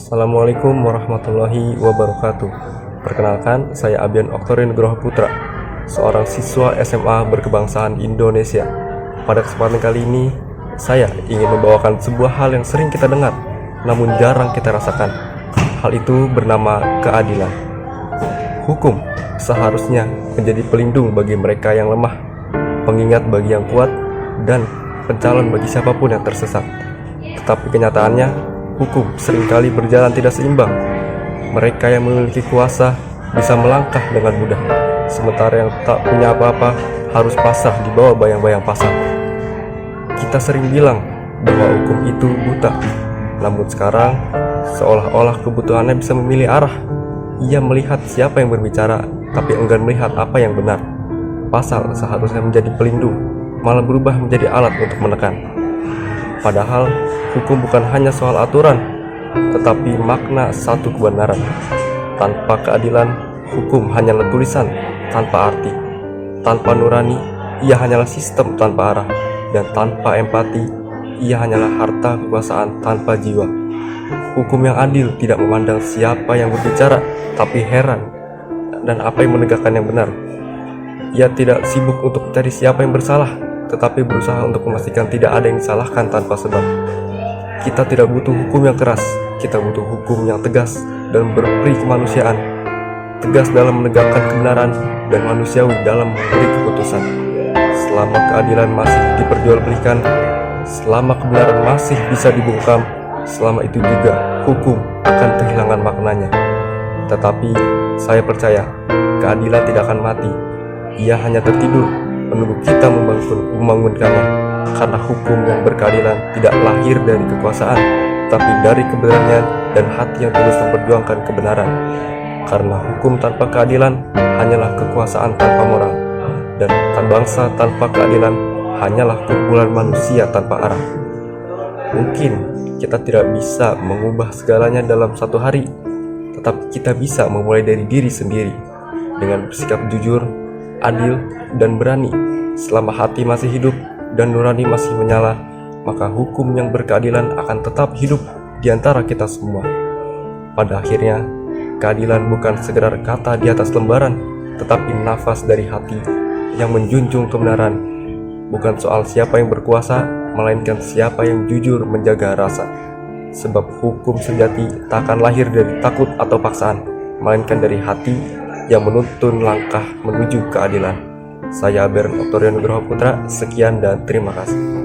Assalamualaikum warahmatullahi wabarakatuh. Perkenalkan, saya Abian Oktorio Nugroho Putra, seorang siswa SMA berkebangsaan Indonesia. Pada kesempatan kali ini, saya ingin membawakan sebuah hal yang sering kita dengar, namun jarang kita rasakan. Hal itu bernama keadilan. Hukum seharusnya menjadi pelindung bagi mereka yang lemah, pengingat bagi yang kuat, dan pencalon bagi siapapun yang tersesat. Tetapi kenyataannya, hukum seringkali berjalan tidak seimbang. Mereka yang memiliki kuasa bisa melangkah dengan mudah, sementara yang tak punya apa-apa harus pasrah di bawah bayang-bayang pasar. Kita sering bilang bahwa hukum itu buta, namun sekarang seolah-olah kebutuhannya bisa memilih arah. Ia melihat siapa yang berbicara, tapi enggan melihat apa yang benar. Pasal seharusnya menjadi pelindung, malah berubah menjadi alat untuk menekan. Padahal hukum bukan hanya soal aturan, tetapi makna satu kebenaran. Tanpa keadilan, hukum hanyalah tulisan tanpa arti. Tanpa nurani, ia hanyalah sistem tanpa arah. Dan tanpa empati, ia hanyalah harta kekuasaan tanpa jiwa. Hukum yang adil tidak memandang siapa yang berbicara, tapi heran dan apa yang menegakkan yang benar. Ia tidak sibuk untuk mencari siapa yang bersalah, tetapi berusaha untuk memastikan tidak ada yang disalahkan tanpa sebab. Kita tidak butuh hukum yang keras, kita butuh hukum yang tegas dan berperi kemanusiaan. Tegas dalam menegakkan kebenaran dan manusiawi dalam memberi keputusan. Selama keadilan masih diperjualbelikan, selama kebenaran masih bisa dibungkam, selama itu juga hukum akan kehilangan maknanya. Tetapi saya percaya keadilan tidak akan mati. Ia hanya tertidur menunggu kita membangunkannya, karena hukum yang berkeadilan tidak lahir dari kekuasaan, tapi dari keberanian dan hati yang tulus memperjuangkan kebenaran. Karena hukum tanpa keadilan hanyalah kekuasaan tanpa moral, dan bangsa tanpa keadilan hanyalah kumpulan manusia tanpa arah. Mungkin kita tidak bisa mengubah segalanya dalam satu hari, tetapi kita bisa memulai dari diri sendiri dengan bersikap jujur, adil, dan berani. Selama hati masih hidup dan nurani masih menyala, maka hukum yang berkeadilan akan tetap hidup di antara kita semua. Pada akhirnya, keadilan bukan sekedar kata di atas lembaran, tetapi nafas dari hati yang menjunjung kebenaran. Bukan soal siapa yang berkuasa, melainkan siapa yang jujur menjaga rasa. Sebab hukum sejati tak akan lahir dari takut atau paksaan, melainkan dari hati yang menuntun langkah menuju keadilan. Saya Abian Oktorio Nugroho Putra, sekian dan terima kasih.